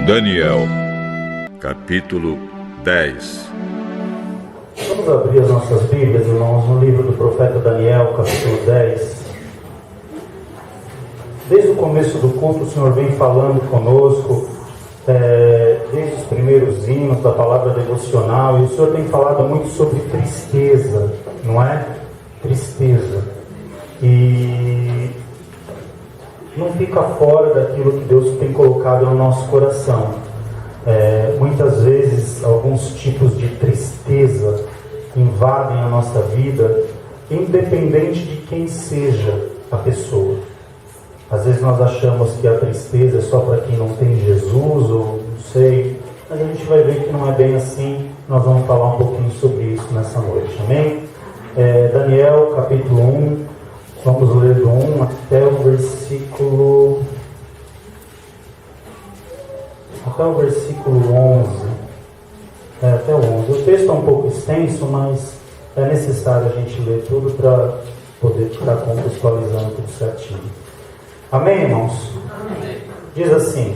Daniel, capítulo 10. Vamos abrir as nossas Bíblias, irmãos, no livro do profeta Daniel, capítulo 10. Desde o começo do culto, o Senhor vem falando conosco, desde os primeiros hinos da palavra devocional, e o Senhor tem falado muito sobre tristeza, não é? Tristeza. E não fica fora daquilo que Deus tem colocado no nosso coração. Muitas vezes, alguns tipos de tristeza invadem a nossa vida, independente de quem seja a pessoa. Às vezes nós achamos que a tristeza é só para quem não tem Jesus, ou não sei, mas a gente vai ver que não é bem assim. Nós vamos falar um pouquinho sobre isso nessa noite, amém? Daniel, capítulo 1, vamos ler do 1 até o versículo 11. Até o 11. O texto é um pouco extenso, mas é necessário a gente ler tudo para poder ficar contextualizando tudo certinho. Amém, irmãos? Amém. Diz assim: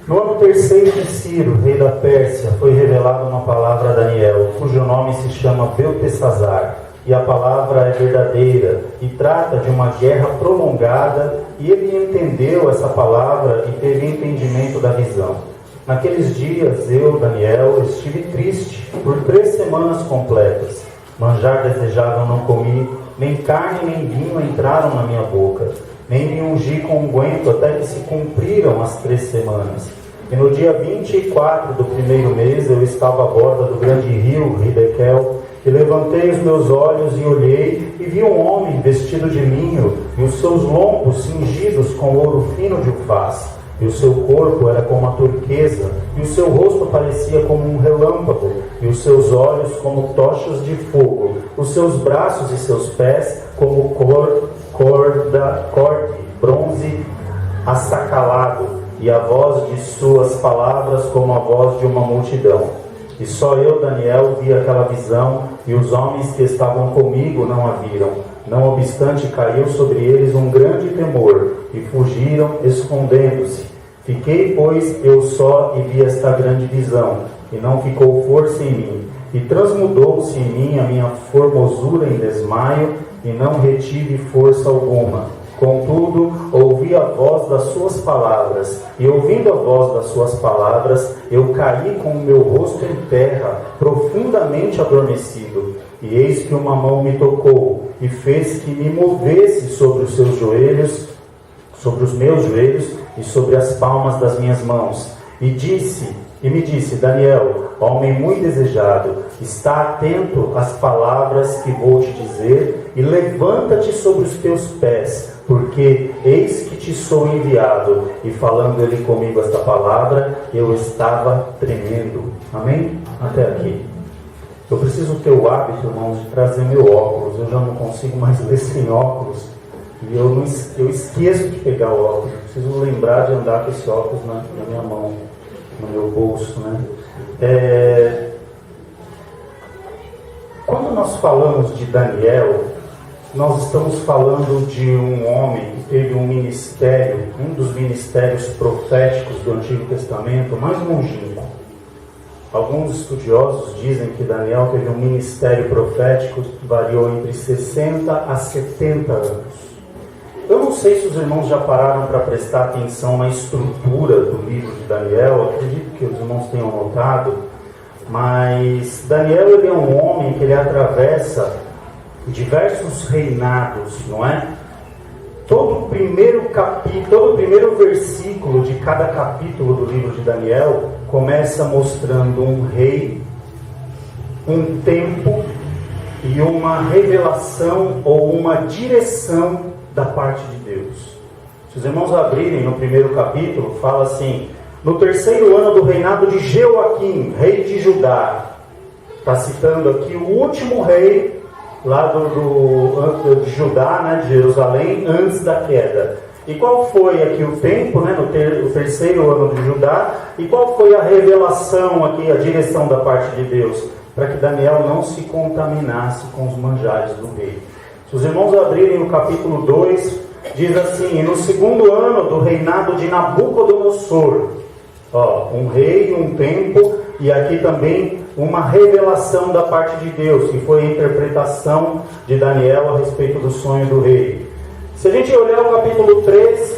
no ano terceiro de Ciro, rei da Pérsia, foi revelada uma palavra a Daniel, cujo nome se chama Beltesazar, e a palavra é verdadeira e trata de uma guerra prolongada, e ele entendeu essa palavra e teve entendimento da visão. Naqueles dias, eu, Daniel, estive triste por 3 semanas completas. Manjar desejável não comi, nem carne nem vinho entraram na minha boca, nem me ungi com unguento até que se cumpriram as 3 semanas. E no dia 24 do primeiro mês, eu estava à borda do grande rio Ribequel, e levantei os meus olhos e olhei, e vi um homem vestido de linho, e os seus lombos cingidos com ouro fino de ufaz, e o seu corpo era como a turquesa, e o seu rosto parecia como um relâmpago, e os seus olhos como tochas de fogo, os seus braços e seus pés como corte, bronze assacalado, e a voz de suas palavras como a voz de uma multidão. E só eu, Daniel, vi aquela visão, e os homens que estavam comigo não a viram. Não obstante, caiu sobre eles um grande temor, e fugiram, escondendo-se. Fiquei, pois, eu só, e vi esta grande visão, e não ficou força em mim. E transmudou-se em mim a minha formosura em desmaio, e não retive força alguma. Contudo, ouvi a voz das suas palavras, e ouvindo a voz das suas palavras, eu caí com o meu rosto em terra, profundamente adormecido. E eis que uma mão me tocou, e fez que me movesse sobre os seus joelhos, sobre os meus joelhos, e sobre as palmas das minhas mãos. E me disse, Daniel, homem muito desejado, está atento às palavras que vou te dizer, e levanta-te sobre os teus pés, porque eis que te sou enviado. E falando ele comigo esta palavra, eu estava tremendo. Amém? Até aqui. Eu preciso ter o hábito, irmãos, de trazer meu óculos. Eu já não consigo mais ler sem óculos. E eu esqueço de pegar o óculos. Eu preciso lembrar de andar com esse óculos na minha mão, no meu bolso, né? Quando nós falamos de Daniel, nós estamos falando de um homem que teve um ministério, um dos ministérios proféticos do Antigo Testamento mais longínquo. Alguns estudiosos dizem que Daniel teve um ministério profético que variou entre 60 a 70 anos. Eu não sei se os irmãos já pararam para prestar atenção na estrutura do livro de Daniel. Acredito que os irmãos tenham notado, mas Daniel ele é um homem que ele atravessa diversos reinados, não é? Todo o primeiro versículo de cada capítulo do livro de Daniel começa mostrando um rei, um tempo e uma revelação ou uma direção da parte de Deus. Se os irmãos abrirem no primeiro capítulo, fala assim: no 3º ano do reinado de Jeoaquim, rei de Judá. Está citando aqui o último rei lá de Judá, né, de Jerusalém, antes da queda. E qual foi aqui o tempo, né, no 3º ano de Judá? E qual foi a revelação aqui, a direção da parte de Deus? Para que Daniel não se contaminasse com os manjares do rei. Se os irmãos abrirem o capítulo 2, diz assim: e no 2º ano do reinado de Nabucodonosor, Um rei, um tempo, e aqui também uma revelação da parte de Deus, que foi a interpretação de Daniel a respeito do sonho do rei. Se a gente olhar o capítulo 3,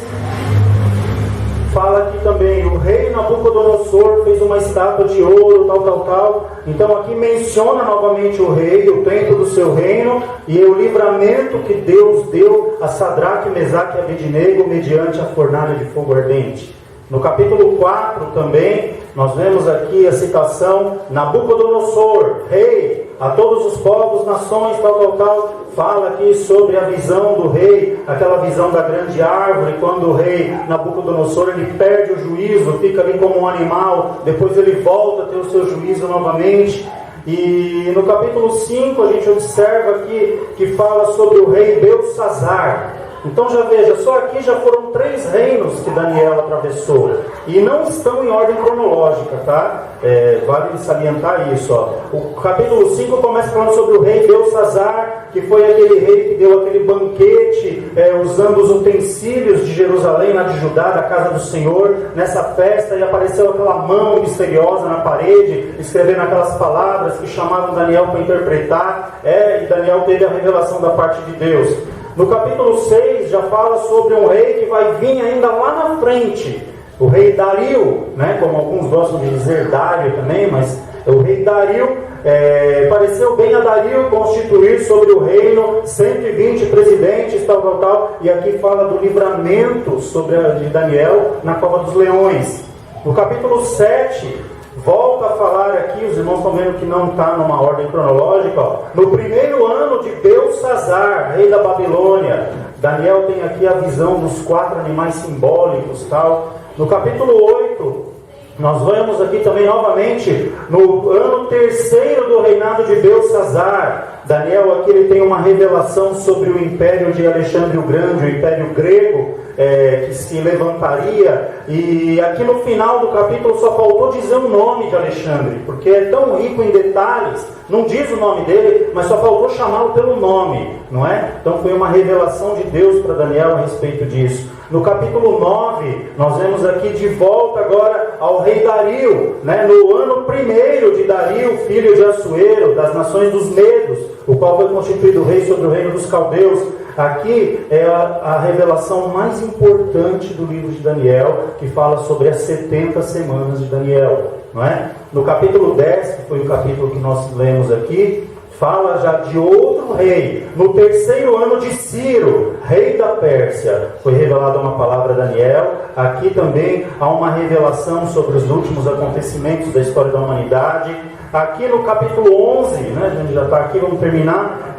fala aqui também, o rei Nabucodonosor fez uma estátua de ouro, tal. Então aqui menciona novamente o rei, o tempo do seu reino e o livramento que Deus deu a Sadraque, Mesaque e Abednego mediante a fornalha de fogo ardente. No capítulo 4 também, nós vemos aqui a citação, Nabucodonosor, rei, a todos os povos, nações, tal. Fala aqui sobre a visão do rei, aquela visão da grande árvore, quando o rei Nabucodonosor ele perde o juízo, fica ali como um animal, depois ele volta a ter o seu juízo novamente. E no capítulo 5 a gente observa aqui que fala sobre o rei Belsazzar. Então já veja, só aqui já foram 3 reinos que Daniel atravessou. E não estão em ordem cronológica, tá? Vale salientar isso. O capítulo 5 começa falando sobre o rei Belsazzar, que foi aquele rei que deu aquele banquete, usando os utensílios de Jerusalém, lá de Judá, da casa do Senhor, nessa festa, e apareceu aquela mão misteriosa na parede, escrevendo aquelas palavras que chamavam Daniel para interpretar, e Daniel teve a revelação da parte de Deus. No capítulo 6 já fala sobre um rei que vai vir ainda lá na frente, o rei Dario, né? Como alguns gostam de dizer Dário também, mas o rei Dario, pareceu bem a Dario constituir sobre o reino 120 presidentes, tal, e aqui fala do livramento de Daniel na cova dos leões. No capítulo 7, volta a falar aqui, os irmãos estão vendo que não está numa ordem cronológica, no primeiro ano de Belsazzar, rei da Babilônia. Daniel tem aqui a visão dos 4 animais simbólicos, tal. No capítulo 8, nós vemos aqui também novamente, no ano 3º do reinado de Belsazzar, Daniel aqui ele tem uma revelação sobre o império de Alexandre o Grande, o império grego, que se levantaria, e aqui no final do capítulo só faltou dizer o nome de Alexandre, porque é tão rico em detalhes, não diz o nome dele, mas só faltou chamá-lo pelo nome, não é? Então foi uma revelação de Deus para Daniel a respeito disso. No capítulo 9, nós vemos aqui de volta agora ao rei Dario, né? No ano 1º de Dario, filho de Assuero, das nações dos Medos, o qual foi constituído rei sobre o reino dos caldeus. Aqui é a revelação mais importante do livro de Daniel, que fala sobre as 70 semanas de Daniel, não é? No capítulo 10, que foi o capítulo que nós lemos aqui, fala já de outro rei. No 3º ano de Ciro, rei da Pérsia, foi revelada uma palavra a Daniel. Aqui também há uma revelação sobre os últimos acontecimentos da história da humanidade. Aqui no capítulo 11, né, a gente já está aqui, vamos terminar,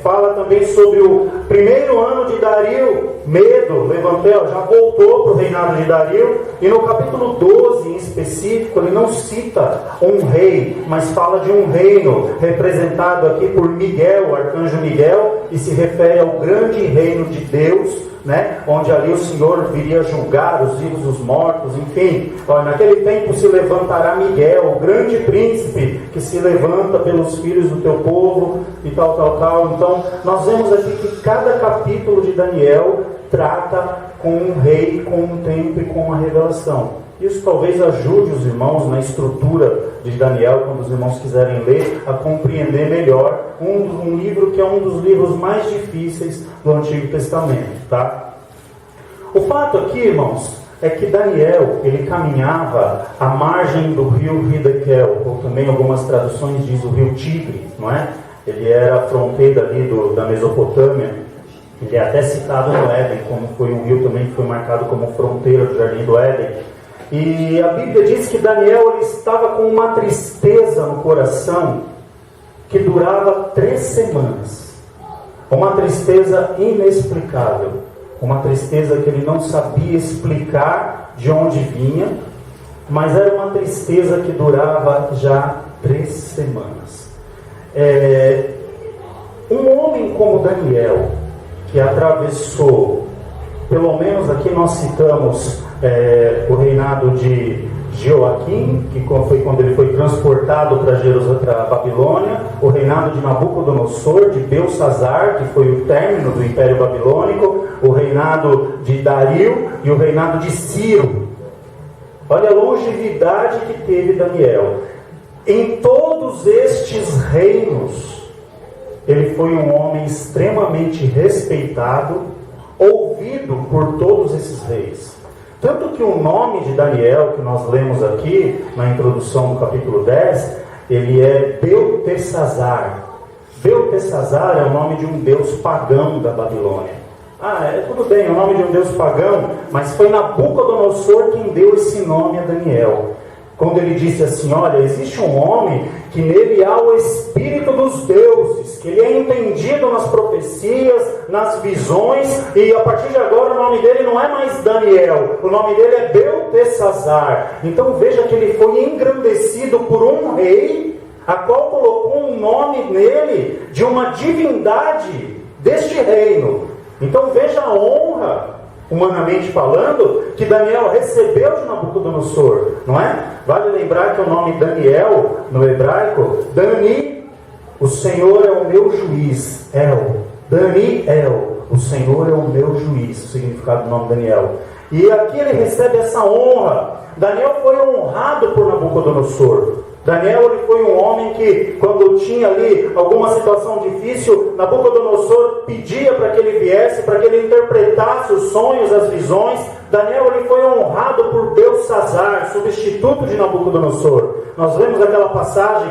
fala também sobre o primeiro ano de Dario, Medo, levantou, já voltou para o reinado de Dario, e no capítulo 12 em específico, ele não cita um rei, mas fala de um reino, representado aqui por Miguel, o arcanjo Miguel, e se refere ao grande reino de Deus, né? Onde ali o Senhor viria julgar os vivos e os mortos, enfim. Naquele tempo se levantará Miguel, o grande príncipe, que se levanta pelos filhos do teu povo, e tal. Então, nós vemos aqui que cada capítulo de Daniel trata com um rei, com um tempo e com uma revelação. Isso talvez ajude os irmãos na estrutura de Daniel, quando os irmãos quiserem ler, a compreender melhor um livro que é um dos livros mais difíceis do Antigo Testamento, tá? O fato aqui, irmãos, é que Daniel, ele caminhava à margem do rio Hidekel, ou também algumas traduções diz o rio Tigre, não é? Ele era a fronteira ali da Mesopotâmia. Ele é até citado no Éden, como foi um rio também que foi marcado como fronteira do Jardim do Éden. E a Bíblia diz que Daniel ele estava com uma tristeza no coração que durava 3 semanas. Uma tristeza inexplicável. Uma tristeza que ele não sabia explicar de onde vinha, mas era uma tristeza que durava já 3 semanas. Um homem como Daniel, que atravessou, pelo menos aqui nós citamos o reinado de Joaquim, que foi quando ele foi transportado para a Babilônia, o reinado de Nabucodonosor, de Belsazzar, que foi o término do Império Babilônico, o reinado de Dario e o reinado de Ciro. Olha a longevidade que teve Daniel. Em todos estes reinos, ele foi um homem extremamente respeitado, ouvido por todos esses reis. Tanto que o nome de Daniel, que nós lemos aqui, na introdução do capítulo 10, ele é Beltesazar. Beltesazar é o nome de um deus pagão da Babilônia. Tudo bem, é o nome de um deus pagão, mas foi Nabucodonosor quem deu esse nome a Daniel. Quando ele disse assim, olha, existe um homem que nele há o espírito dos deuses, que ele é entendido nas profecias, nas visões, e a partir de agora o nome dele não é mais Daniel, o nome dele é Beltesazar. Então veja que ele foi engrandecido por um rei, a qual colocou um nome nele de uma divindade deste reino. Então veja a honra, humanamente falando, que Daniel recebeu de Nabucodonosor, não é? Vale lembrar que o nome Daniel, no hebraico, Dani, o Senhor é o meu juiz, Daniel, o Senhor é o meu juiz, o significado do nome Daniel. E aqui ele recebe essa honra. Daniel foi honrado por Nabucodonosor. Daniel ele foi um homem que, quando tinha ali alguma situação difícil, Nabucodonosor pedia para que ele viesse, para que ele interpretasse os sonhos, as visões. Daniel ele foi honrado por Beltesazar, substituto de Nabucodonosor. Nós vemos aquela passagem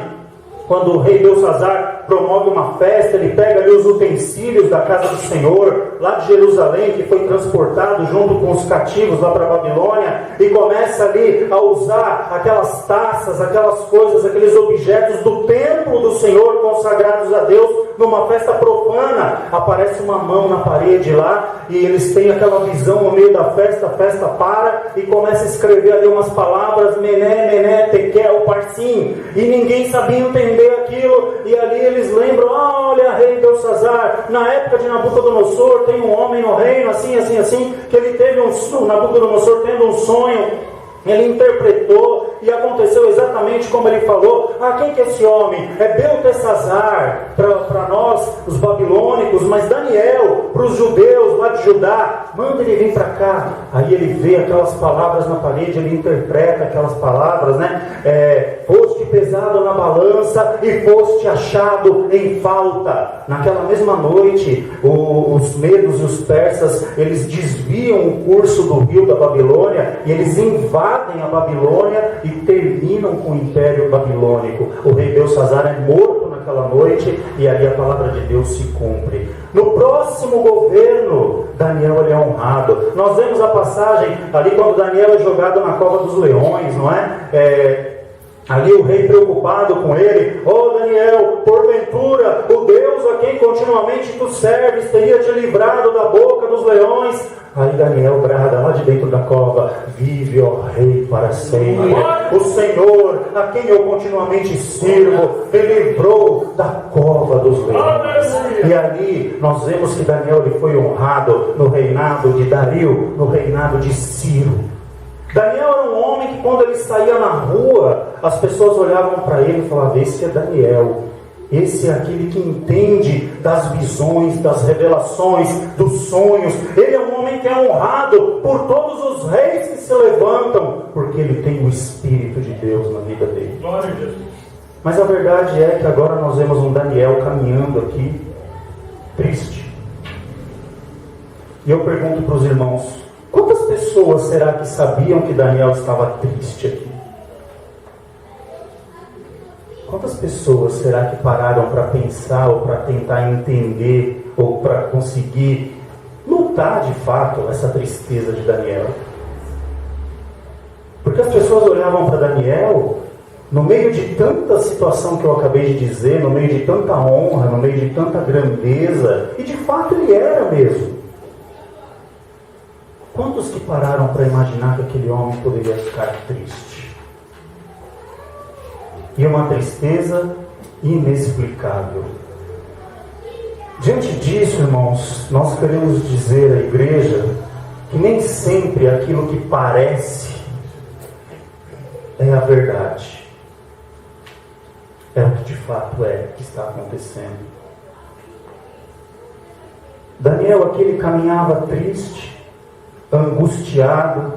quando o rei Beltesazar promove uma festa, ele pega ali os utensílios da casa do Senhor, lá de Jerusalém, que foi transportado junto com os cativos lá para a Babilônia, e começa ali a usar aquelas taças, aquelas coisas, aqueles objetos do templo do Senhor consagrados a Deus, numa festa profana. Aparece uma mão na parede lá, e eles têm aquela visão no meio da festa, a festa para, e começa a escrever ali umas palavras, Mené, Mené, Tekel, Parsim, e ninguém sabia entender aquilo, e ali eles lembram, olha, rei Beltesazar, na época de Nabucodonosor, tem um homem no reino, assim, assim, assim, que ele teve Nabucodonosor tendo um sonho, ele interpretou, e aconteceu exatamente como ele falou. Quem que é esse homem? É Beltesazar, para nós, os babilônicos, mas Daniel, para os judeus lá de Judá, manda ele vir para cá. Aí ele vê aquelas palavras na parede, ele interpreta aquelas palavras, né? Foste pesado na balança e foste achado em falta. Naquela mesma noite, os medos e os persas, eles desviam o curso do rio da Babilônia, e eles invadem a Babilônia e terminam com o Império Babilônico. O rei Beltesazar é morto naquela noite, e ali a palavra de Deus se cumpre. No próximo governo, Daniel é honrado. Nós vemos a passagem ali quando Daniel é jogado na cova dos leões, não é? Ali o rei preocupado com ele, Daniel, porventura o Deus a quem continuamente tu serves teria te livrado da boca dos leões? Aí Daniel brada lá de dentro da cova, vive, ó rei, para sempre. O Senhor, a quem eu continuamente sirvo, me livrou da cova dos leões. E ali nós vemos que Daniel ele foi honrado no reinado de Dario, no reinado de Ciro. Daniel era um homem que, quando ele saía na rua, as pessoas olhavam para ele e falavam, esse é Daniel. Esse é aquele que entende das visões, das revelações, dos sonhos. Ele é um homem que é honrado por todos os reis que se levantam, porque ele tem o Espírito de Deus na vida dele. Glória a Jesus. Mas a verdade é que agora nós vemos um Daniel caminhando aqui, triste. E eu pergunto para os irmãos, quantas pessoas será que sabiam que Daniel estava triste aqui? Quantas pessoas será que pararam para pensar, ou para tentar entender, ou para conseguir notar de fato essa tristeza de Daniel? Porque as pessoas olhavam para Daniel, no meio de tanta situação que eu acabei de dizer, no meio de tanta honra, no meio de tanta grandeza, e de fato ele era mesmo. Quantos que pararam para imaginar que aquele homem poderia ficar triste? E uma tristeza inexplicável. Diante disso, irmãos, nós queremos dizer à igreja que nem sempre aquilo que parece é a verdade. É o que de fato é que está acontecendo. Daniel, aquele caminhava triste, angustiado,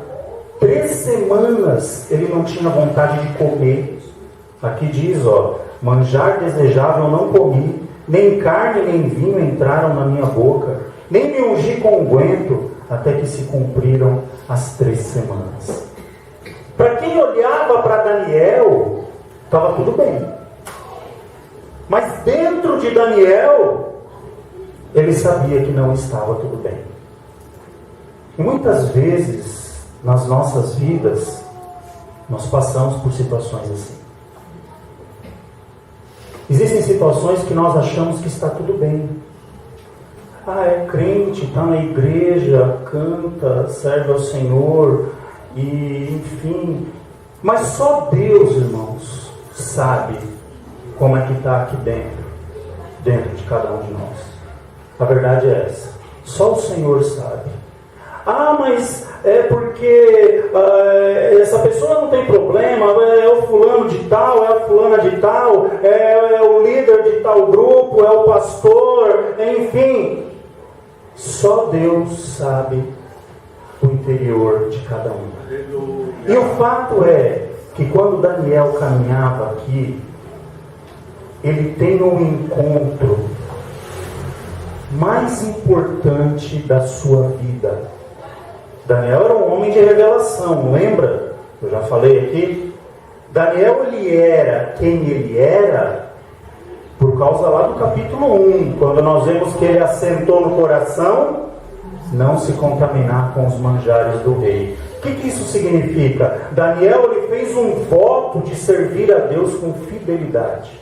triste 3 semanas ele não tinha vontade de comer. Aqui diz, manjar desejável não comi, nem carne nem vinho entraram na minha boca, nem me ungi com unguento, até que se cumpriram as 3 semanas. Para quem olhava para Daniel, estava tudo bem. Mas dentro de Daniel, ele sabia que não estava tudo bem. E muitas vezes, nas nossas vidas, nós passamos por situações assim. Existem situações que nós achamos que está tudo bem. É crente, está na igreja, canta, serve ao Senhor, e enfim. Mas só Deus, irmãos, sabe como é que está aqui dentro de cada um de nós. A verdade é essa. Só o Senhor sabe. Mas é porque essa pessoa não tem problema, é o fulano de tal, é a fulana de tal, é o líder de tal grupo, é o pastor, enfim. Só Deus sabe o interior de cada um. E o fato é que quando Daniel caminhava aqui, ele tem um encontro mais importante da sua vida. Daniel era um homem de revelação, lembra? Eu já falei aqui. Daniel, ele era quem ele era por causa lá do capítulo 1, quando nós vemos que ele assentou no coração não se contaminar com os manjares do rei. O que isso significa? Daniel, ele fez um voto de servir a Deus com fidelidade.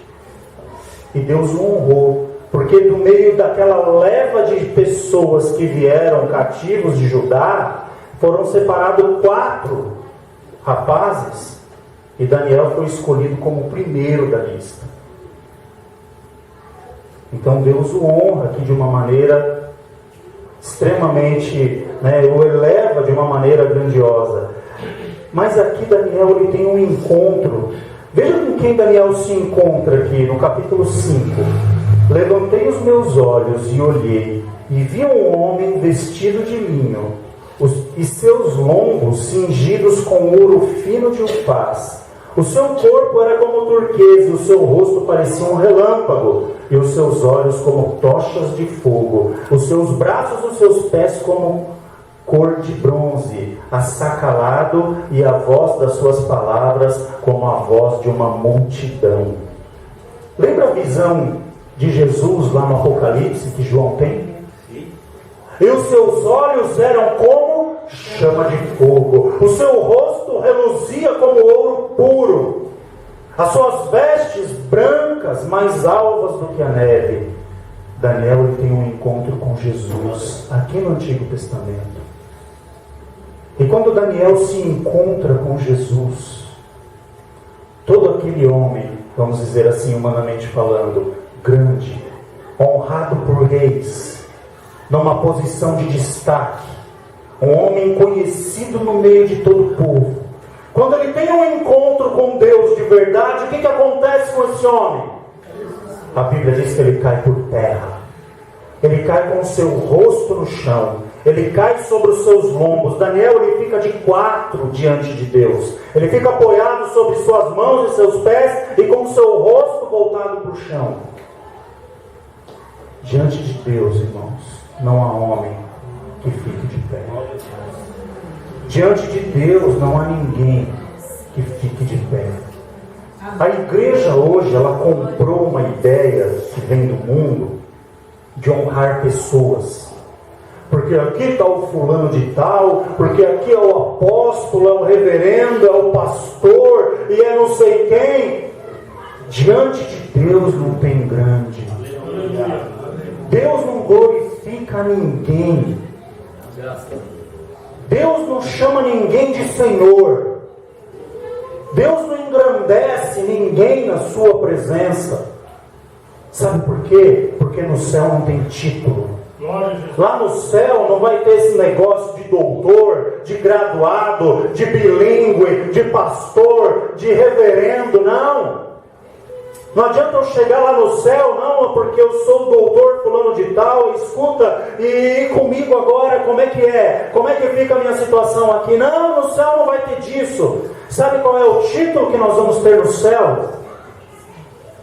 E Deus o honrou, porque do meio daquela leva de pessoas que vieram cativos de Judá, foram separados 4 rapazes, e Daniel foi escolhido como o primeiro da lista. Então Deus o honra aqui de uma maneira extremamente, o eleva de uma maneira grandiosa. Mas aqui Daniel, ele tem um encontro. Veja com quem Daniel se encontra aqui no capítulo 5. Levantei os meus olhos e olhei, e vi um homem vestido de linho, e seus lombos cingidos com ouro fino de ufaz. O seu corpo era como turquesa, e o seu rosto parecia um relâmpago, e os seus olhos como tochas de fogo, os seus braços e os seus pés como cor de bronze, assacalado, e a voz das suas palavras como a voz de uma multidão. Lembra a visão de Jesus lá no Apocalipse que João tem? E os seus olhos eram como chama de fogo, o seu rosto reluzia como ouro puro, as suas vestes brancas, mais alvas do que a neve. Daniel, ele tem um encontro com Jesus aqui no Antigo Testamento. E quando Daniel se encontra com Jesus, todo aquele homem, vamos dizer assim, humanamente falando, grande, honrado por reis, numa posição de destaque, um homem conhecido no meio de todo o povo, quando ele tem um encontro com Deus de verdade, o que acontece com esse homem? A Bíblia diz que ele cai por terra, ele cai com o seu rosto no chão, ele cai sobre os seus lombos. Daniel, ele fica de 4 diante de Deus, ele fica apoiado sobre suas mãos e seus pés, e com o seu rosto voltado para o chão. Diante de Deus, irmãos, não há homem que fique de pé. Diante de Deus não há ninguém que fique de pé. A igreja hoje, ela comprou uma ideia que vem do mundo de honrar pessoas. Porque aqui está o fulano de tal, porque aqui é o apóstolo, é o reverendo, é o pastor, e é não sei quem. Diante de Deus não tem grande. Deus não glorifica ninguém. Deus não chama ninguém de Senhor. Deus não engrandece ninguém na sua presença. Sabe por quê? Porque no céu não tem título. Lá no céu não vai ter esse negócio de doutor, de graduado, de bilíngue, de pastor, de reverendo, não. Não adianta eu chegar lá no céu, não, porque eu sou o doutor fulano de tal, escuta, e comigo agora, como é que é? Como é que fica a minha situação aqui? Não, no céu não vai ter disso. Sabe qual é o título que nós vamos ter no céu?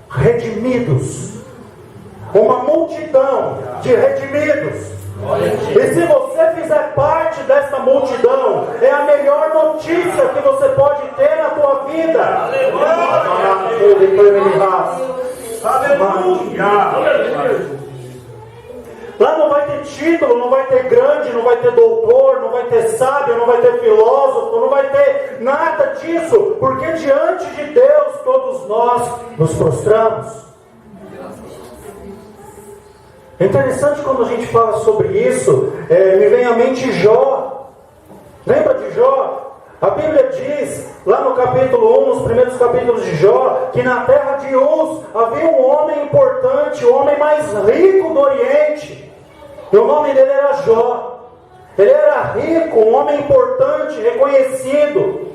Redimidos. Uma multidão de redimidos. E se você fizer parte dessa multidão, é a melhor notícia que você pode ter na tua vida. Aleluia! Lá não vai ter título, não vai ter grande, não vai ter doutor, não vai ter sábio, não vai ter filósofo, não vai ter nada disso, porque diante de Deus todos nós nos prostramos. É interessante quando a gente fala sobre isso, me vem à mente Jó. Lembra de Jó? A Bíblia diz, lá no capítulo 1, nos primeiros capítulos de Jó, que na terra de Uz havia um homem importante, o homem mais rico do Oriente. E o nome dele era Jó. Ele era rico, um homem importante, reconhecido.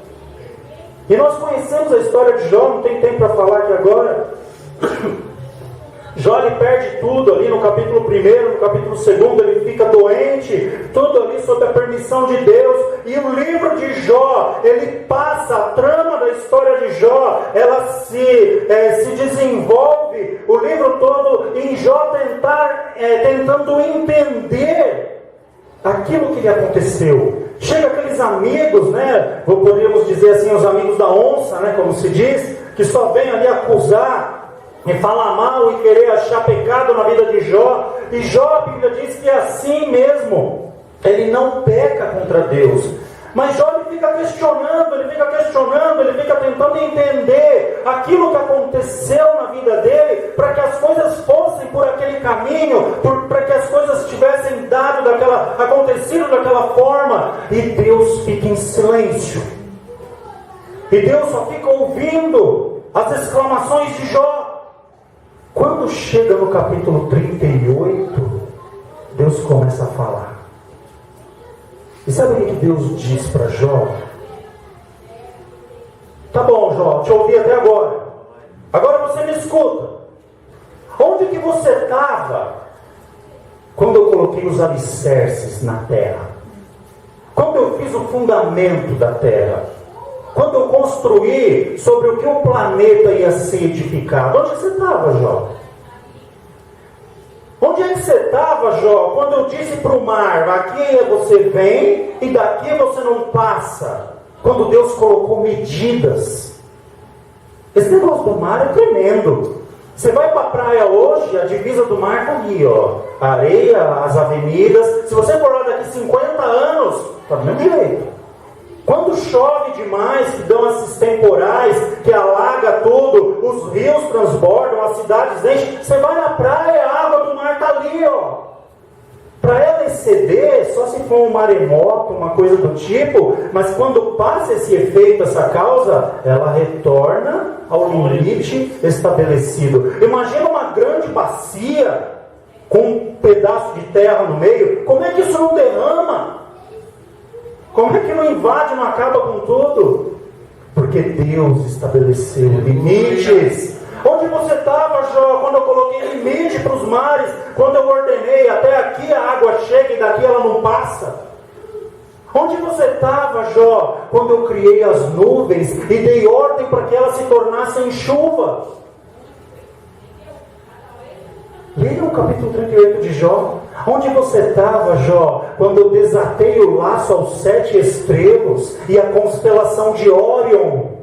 E nós conhecemos a história de Jó, não tem tempo para falar aqui agora. Jó, ele perde tudo ali no capítulo 1, no capítulo 2, ele fica doente, tudo ali sob a permissão de Deus. E o livro de Jó, ele passa, a trama da história de Jó, ela se desenvolve, o livro todo em Jó tentando entender aquilo que lhe aconteceu. Chega aqueles amigos, né, poderíamos dizer assim, os amigos da onça, né, como se diz, que só vêm ali acusar, e falar mal e querer achar pecado na vida de Jó. E Jó, a Bíblia diz que é assim mesmo. Ele não peca contra Deus. Mas Jó, ele fica questionando, ele fica tentando entender aquilo que aconteceu na vida dele, para que as coisas fossem por aquele caminho, para que as coisas tivessem acontecido daquela forma. E Deus fica em silêncio. E Deus só fica ouvindo as exclamações de Jó. Quando chega no capítulo 38, Deus começa a falar. E sabe o que Deus diz para Jó? Tá bom, Jó, te ouvi até agora. Agora você me escuta. Onde que você estava quando eu coloquei os alicerces na terra? Quando eu fiz o fundamento da terra? Quando eu construí sobre o que o planeta ia ser edificado? Onde você estava, Jó? Onde é que você estava, Jó, quando eu disse para o mar, aqui você vem e daqui você não passa? Quando Deus colocou medidas. Esse negócio do mar é tremendo. Você vai para a praia hoje, a divisa do mar está ali, ó. A areia, as avenidas. Se você for lá daqui 50 anos, está do mesmo jeito. Quando chove demais, que dão esses temporais, que alaga tudo, os rios transbordam, as cidades enchem, você vai na praia, a água do mar está ali, ó. Para ela exceder, só se for um maremoto, uma coisa do tipo, mas quando passa esse efeito, essa causa, ela retorna ao limite estabelecido. Imagina uma grande bacia, com um pedaço de terra no meio, como é que isso não derrama? Como é que não invade, não acaba com tudo? Porque Deus estabeleceu limites. Onde você estava, Jó, quando eu coloquei limite para os mares? Quando eu ordenei, até aqui a água chega e daqui ela não passa? Onde você estava, Jó, quando eu criei as nuvens e dei ordem para que elas se tornassem chuva? Leia o capítulo 38 de Jó. Onde você estava, Jó, quando eu desatei o laço aos 7 estrelos e a constelação de Órion?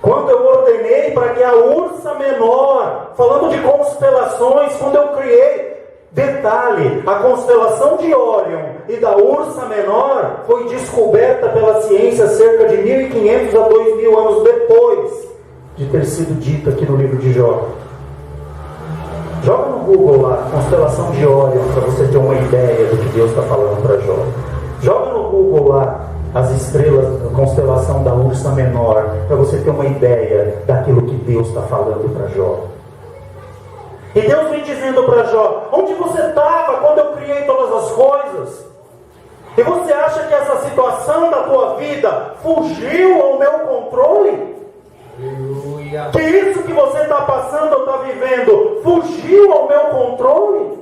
Quando eu ordenei para que a Ursa Menor, falando de constelações, quando eu criei, detalhe, a constelação de Órion e da Ursa Menor foi descoberta pela ciência cerca de 1.500 a 2.000 anos depois de ter sido dita aqui no livro de Jó. Joga no Google lá, constelação de Órion, para você ter uma ideia do que Deus está falando para Jó. Joga no Google lá, as estrelas, a constelação da Ursa Menor, para você ter uma ideia daquilo que Deus está falando para Jó. E Deus vem dizendo para Jó, onde você estava quando eu criei todas as coisas? E você acha que essa situação da tua vida fugiu ao meu controle? Aleluia. Que isso que você está passando ou está vivendo fugiu ao meu controle?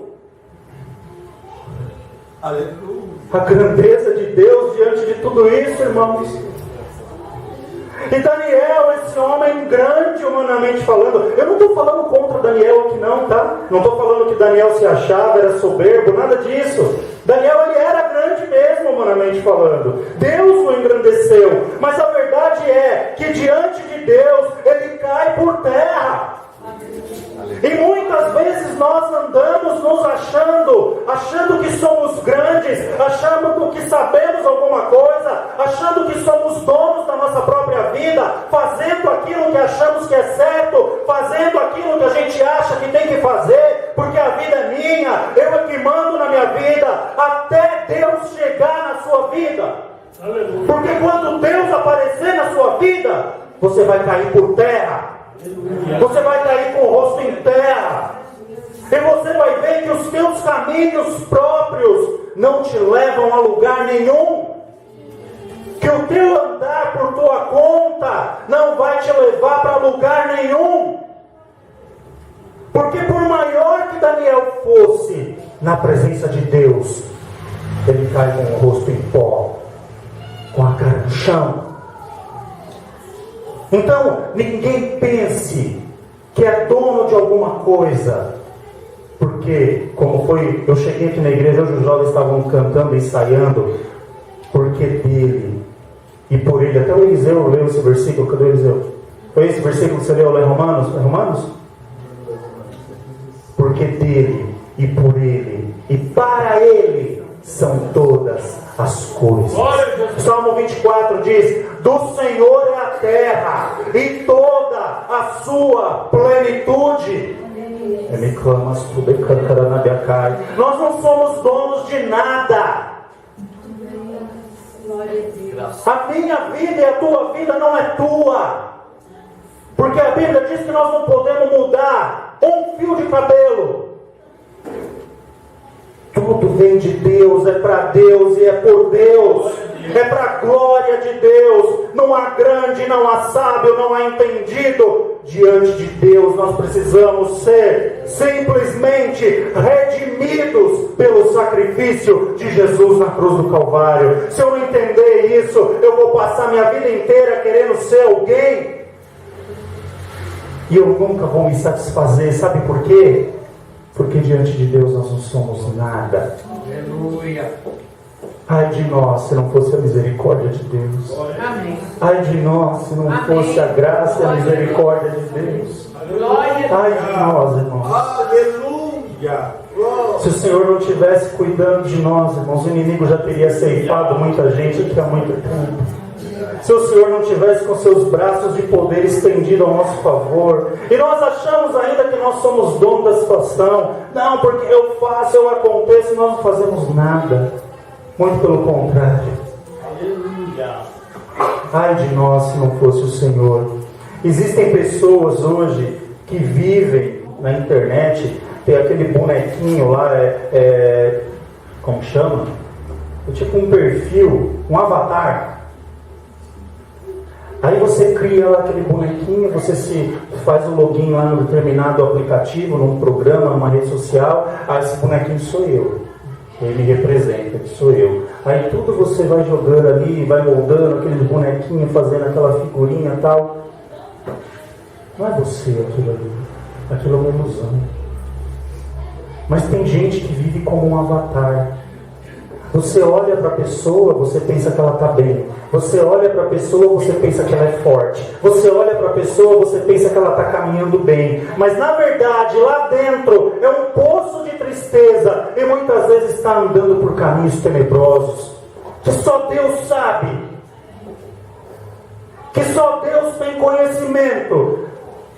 Aleluia. A grandeza de Deus diante de tudo isso, irmãos. E Daniel, esse homem grande humanamente falando, eu não estou falando contra Daniel aqui não, tá? Não estou falando que Daniel se achava, era soberbo, nada disso. Daniel, ele era grande mesmo humanamente falando. Deus o engrandeceu. Mas a verdade é que diante de Deus, ele cai por terra. E muitas vezes nós andamos nos achando que somos grandes, achando que sabemos alguma coisa, achando que somos donos da nossa própria vida, fazendo aquilo que achamos que é certo, fazendo aquilo que a gente acha que tem que fazer, porque a vida é minha, eu é que mando na minha vida, até Deus chegar na sua vida. Porque quando Deus aparecer na sua vida, você vai cair por terra. Você vai cair com o rosto em terra. E você vai ver que os teus caminhos próprios não te levam a lugar nenhum. Que o teu andar por tua conta não vai te levar para lugar nenhum. Porque por maior que Daniel fosse na presença de Deus, ele cai com o rosto em pó, com a cara no chão. Então, ninguém pense que é dono de alguma coisa. Porque, como foi, eu cheguei aqui na igreja, hoje os jovens estavam cantando e ensaiando, porque dele e por ele. Até o Eliseu leu esse versículo. Cadê o Eliseu? Foi esse versículo que você leu lá em Romanos? É Romanos? Porque dele e por ele e para ele são todas as coisas. Salmo 24 diz: do Senhor é a terra e toda a sua plenitude. Nós não somos donos de nada. A minha vida e a tua vida não é tua. Porque a Bíblia diz que nós não podemos mudar um fio de cabelo. Tudo vem de Deus, é para Deus e é por Deus. É para a glória de Deus. Não há grande, não há sábio, não há entendido. Diante de Deus nós precisamos ser simplesmente redimidos pelo sacrifício de Jesus na cruz do Calvário. Se eu não entender isso, eu vou passar minha vida inteira querendo ser alguém e eu nunca vou me satisfazer. Sabe por quê? Porque diante de Deus nós não somos nada. Aleluia. Ai de nós se não fosse a misericórdia de Deus. Amém. Ai de nós se não fosse a graça e a misericórdia de Deus. Ai de nós, irmãos. Aleluia. Se o Senhor não estivesse cuidando de nós, irmãos, o inimigo já teria ceifado muita gente aqui há muito tempo. Se o Senhor não tivesse com seus braços de poder estendido ao nosso favor, e nós achamos ainda que nós somos donos da situação, não, porque eu faço, eu aconteço, nós não fazemos nada, muito pelo contrário. Aleluia. Ai de nós se não fosse o Senhor. Existem pessoas hoje que vivem na internet, tem aquele bonequinho lá, como chama? É tipo um perfil, um avatar. Aí você cria lá aquele bonequinho, você se faz o login lá no determinado aplicativo, num programa, numa rede social. Esse bonequinho sou eu, ele me representa, sou eu. Aí tudo você vai jogando ali, vai moldando aquele bonequinho, fazendo aquela figurinha e tal. Não é você aquilo ali, aquilo é uma ilusão. Mas tem gente que vive como um avatar. Você olha para a pessoa, você pensa que ela está bem. Você olha para a pessoa, você pensa que ela é forte. Você olha para a pessoa, você pensa que ela está caminhando bem. Mas na verdade, lá dentro é um poço de tristeza. E muitas vezes está andando por caminhos tenebrosos. Que só Deus sabe. Que só Deus tem conhecimento.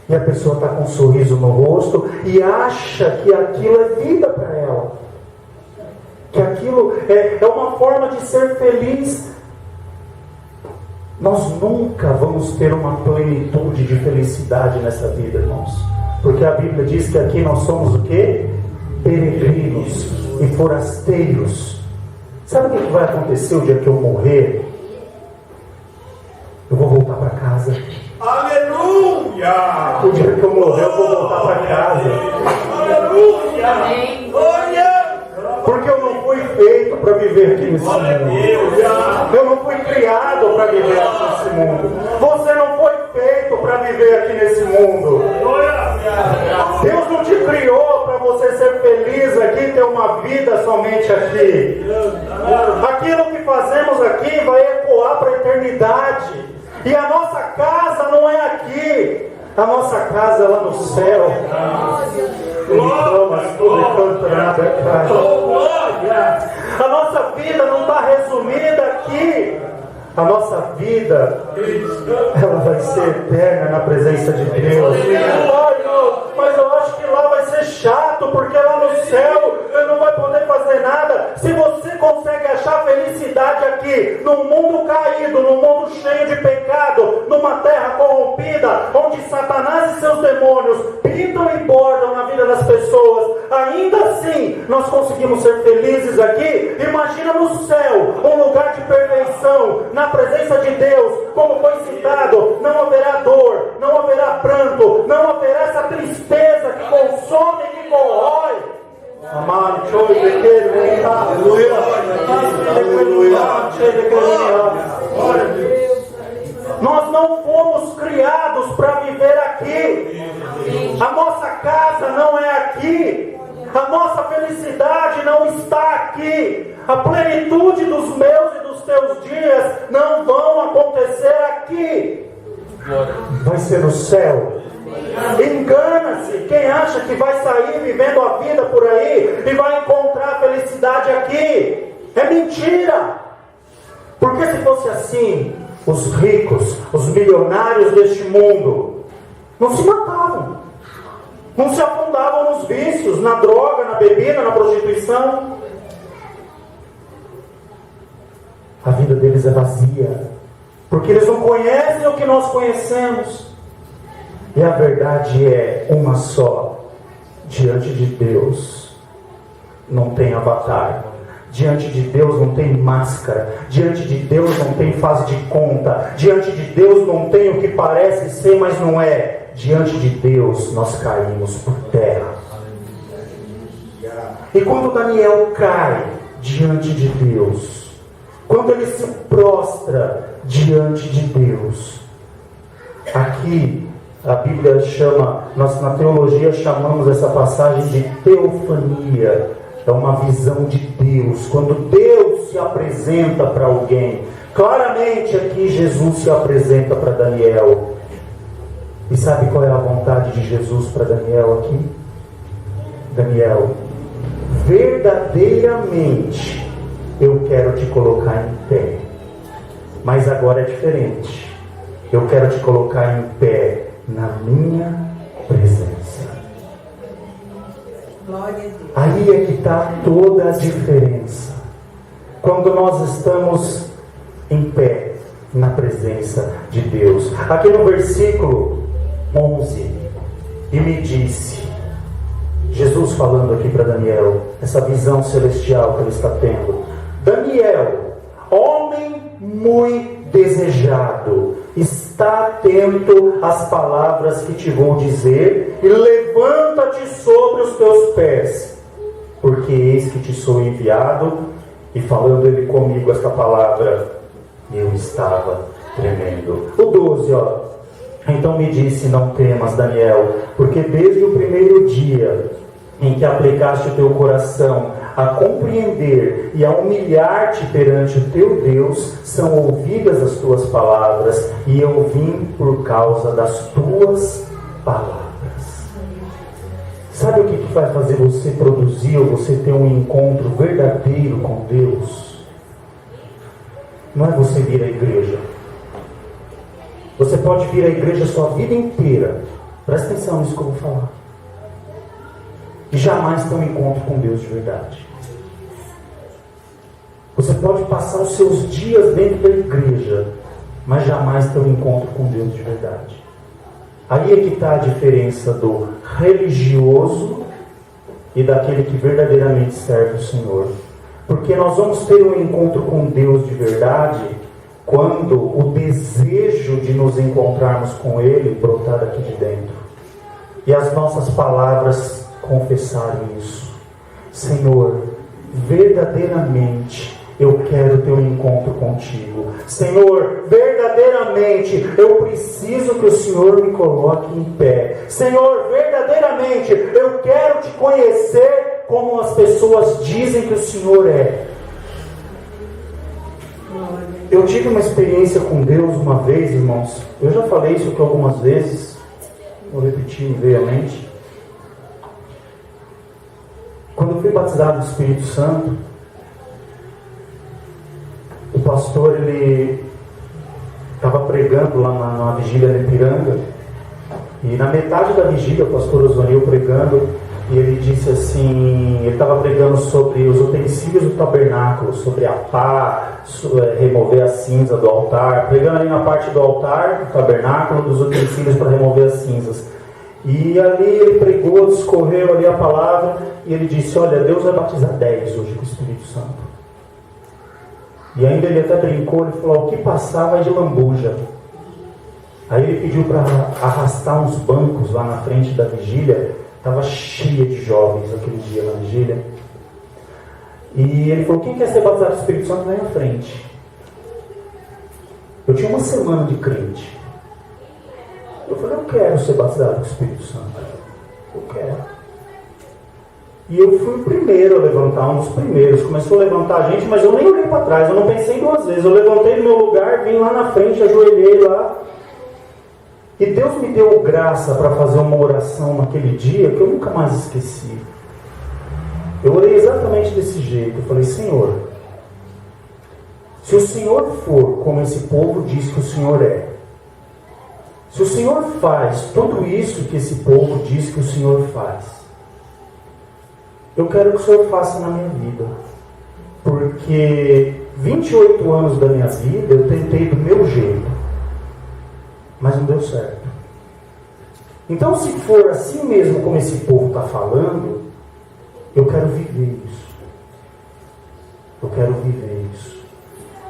E a pessoa está com um sorriso no rosto e acha que aquilo é vida para ela. Que aquilo é uma forma de ser feliz. Nós nunca vamos ter uma plenitude de felicidade nessa vida, irmãos. Porque a Bíblia diz que aqui nós somos o quê? Peregrinos e forasteiros. Sabe o que vai acontecer o dia que eu morrer? Eu vou voltar para casa. Aleluia. O dia que eu morrer, eu vou voltar para casa. Porque eu não fui feito para viver aqui nesse mundo. Eu não fui criado para viver aqui nesse mundo. Você não foi feito para viver aqui nesse mundo. Deus não te criou para você ser feliz aqui, ter uma vida somente aqui. Aquilo que fazemos aqui vai ecoar para a eternidade. E a nossa casa não é aqui. A nossa casa é lá no céu. A nossa vida não está resumida aqui. A nossa vida, ela vai ser eterna na presença de Deus. Mas eu acho que lá vai ser chato, porque lá no céu eu não vai poder fazer nada. Se você consegue achar felicidade aqui, num mundo caído, num mundo cheio de pecado, numa terra corrompida, onde Satanás e seus demônios pintam e bordam na vida das pessoas, ainda assim nós conseguimos ser felizes aqui. Imagina no céu, um lugar de perfeição, na presença de Deus, como foi citado, não haverá dor, não haverá pranto, não haverá essa tristeza que consome e que corrói. Amado, aleluia, nós não fomos criados para viver aqui. A nossa casa não é aqui. A nossa felicidade não está aqui. A plenitude dos meus e dos teus dias não vão acontecer aqui. Vai ser no céu. Engana-se quem acha que vai sair vivendo a vida por aí e vai encontrar felicidade aqui. É mentira. Porque se fosse assim, os ricos, os milionários deste mundo não se matavam, não se afundavam nos vícios, na droga, na bebida, na prostituição. A vida deles é vazia, porque eles não conhecem o que nós conhecemos. E a verdade é uma só: diante de Deus não tem avatar, diante de Deus não tem máscara, diante de Deus não tem faz de conta, diante de Deus não tem o que parece ser, mas não é. Diante de Deus nós caímos por terra. E quando Daniel cai diante de Deus, quando ele se prostra diante de Deus, aqui a Bíblia chama, nós na teologia chamamos essa passagem de teofania. É uma visão de Deus, quando Deus se apresenta para alguém. Claramente aqui Jesus se apresenta para Daniel. E sabe qual é a vontade de Jesus para Daniel aqui? Daniel, verdadeiramente eu quero te colocar em pé. Mas agora é diferente. Eu quero te colocar em pé na minha presença. Aí é que está toda a diferença. Quando nós estamos em pé na presença de Deus. Aqui no versículo 11, e me disse, Jesus falando aqui para Daniel, essa visão celestial que ele está tendo: Daniel, homem muito desejado, está atento às palavras que te vou dizer, e levanta-te sobre os teus pés, porque eis que te sou enviado. E falando ele comigo esta palavra, eu estava tremendo. O 12, ó. Então me disse: não temas, Daniel, porque desde o primeiro dia em que aplicaste o teu coração a compreender e a humilhar-te perante o teu Deus, são ouvidas as tuas palavras, e eu vim por causa das tuas palavras. Sabe o que vai fazer você produzir, ou você ter um encontro verdadeiro com Deus? Não é você vir à igreja. Você pode vir à igreja a sua vida inteira, presta atenção nisso que eu vou falar, e jamais ter um encontro com Deus de verdade. Você pode passar os seus dias dentro da igreja, mas jamais ter um encontro com Deus de verdade. Aí é que está a diferença do religioso e daquele que verdadeiramente serve o Senhor. Porque nós vamos ter um encontro com Deus de verdade quando o desejo de nos nos encontrarmos com Ele, brotar daqui de dentro. E as nossas palavras confessarem isso. Senhor, verdadeiramente eu quero ter um encontro contigo. Senhor, verdadeiramente eu preciso que o Senhor me coloque em pé. Senhor, verdadeiramente eu quero te conhecer como as pessoas dizem que o Senhor é. Eu tive uma experiência com Deus uma vez, irmãos. Eu já falei isso aqui algumas vezes. Vou repetir, me veio à mente. Quando eu fui batizado do Espírito Santo, o pastor, ele estava pregando lá na vigília de Ipiranga, e na metade da vigília o pastor Osvanil pregando, e ele disse assim, ele estava pregando sobre os utensílios do tabernáculo, sobre a pá, remover a cinza do altar, pregando ali na parte do altar, do tabernáculo, dos utensílios para remover as cinzas. E ali ele pregou, discorreu ali a palavra, e ele disse, olha, Deus vai batizar 10 hoje com o Espírito Santo. E ainda ele até brincou, ele falou, o que passar vai de lambuja. Aí ele pediu para arrastar uns bancos lá na frente da vigília, estava cheia de jovens aquele dia na vigília. E ele falou, quem quer ser batizado com o Espírito Santo, vem à frente. Eu tinha uma semana de crente. Eu falei, eu quero ser batizado com o Espírito Santo. Eu quero. E eu fui o primeiro a levantar, um dos primeiros. Começou a levantar a gente, mas eu nem olhei para trás, eu não pensei duas vezes. Eu levantei do meu lugar, vim lá na frente, ajoelhei lá. E Deus me deu graça para fazer uma oração naquele dia que eu nunca mais esqueci. Eu orei exatamente desse jeito. Eu falei, Senhor, se o Senhor for como esse povo diz que o Senhor é, se o Senhor faz tudo isso que esse povo diz que o Senhor faz, eu quero que o Senhor faça na minha vida. Porque 28 anos da minha vida eu tentei do meu jeito, mas não deu certo. Então, se for assim mesmo como esse povo está falando, eu quero viver isso. Eu quero viver isso.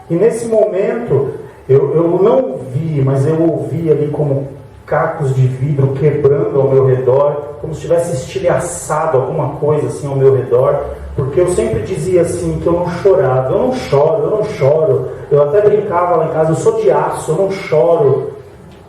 E nesse momento, eu não vi, mas eu ouvi ali como cacos de vidro quebrando ao meu redor, como se tivesse estilhaçado alguma coisa assim ao meu redor, porque eu sempre dizia assim, que eu não chorava. Eu não choro. Eu até brincava lá em casa, eu sou de aço, eu não choro.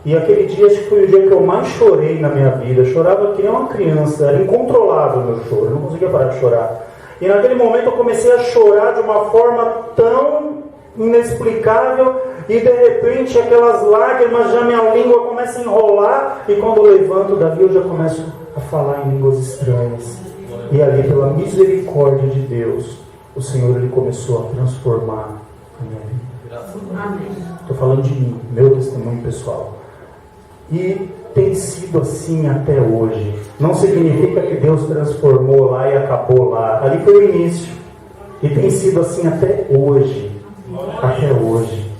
E aquele dia, acho que foi o dia que eu mais chorei na minha vida. Eu chorava que nem uma criança, era incontrolável o meu choro, eu não conseguia parar de chorar. E naquele momento eu comecei a chorar de uma forma tão inexplicável, e de repente aquelas lágrimas, já minha língua começa a enrolar, e quando eu levanto dali eu já começo a falar em línguas estranhas. E ali, pela misericórdia de Deus, o Senhor, Ele começou a transformar a minha vida. Estou falando de mim, meu testemunho pessoal. E tem sido assim até hoje. Não significa que Deus transformou lá e acabou lá. Ali foi o início. E tem sido assim até hoje. Até hoje.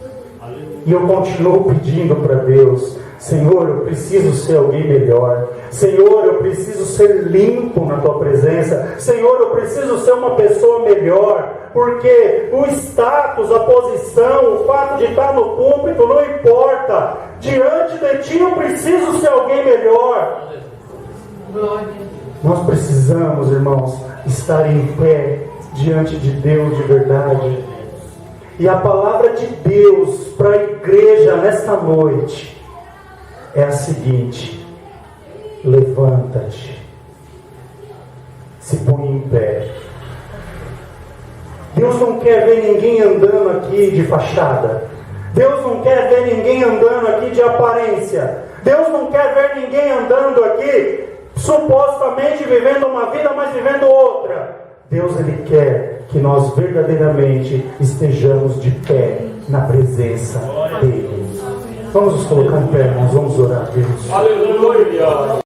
E eu continuo pedindo para Deus, Senhor, eu preciso ser alguém melhor. Senhor, eu preciso ser limpo na Tua presença. Senhor, eu preciso ser uma pessoa melhor. Porque o status, a posição, o fato de estar no púlpito não importa. Diante de Ti eu preciso ser alguém melhor. Nós precisamos, irmãos, estar em pé diante de Deus de verdade. E a palavra de Deus para a igreja nesta noite é a seguinte: levanta-te, se põe em pé. Deus não quer ver ninguém andando aqui de fachada. Deus não quer ver ninguém andando aqui de aparência. Deus não quer ver ninguém andando aqui supostamente vivendo uma vida, mas vivendo outra. Deus, Ele quer que nós verdadeiramente estejamos de pé na presença dEle. Vamos nos colocar em pé, irmãos, vamos orar a Deus. Aleluia!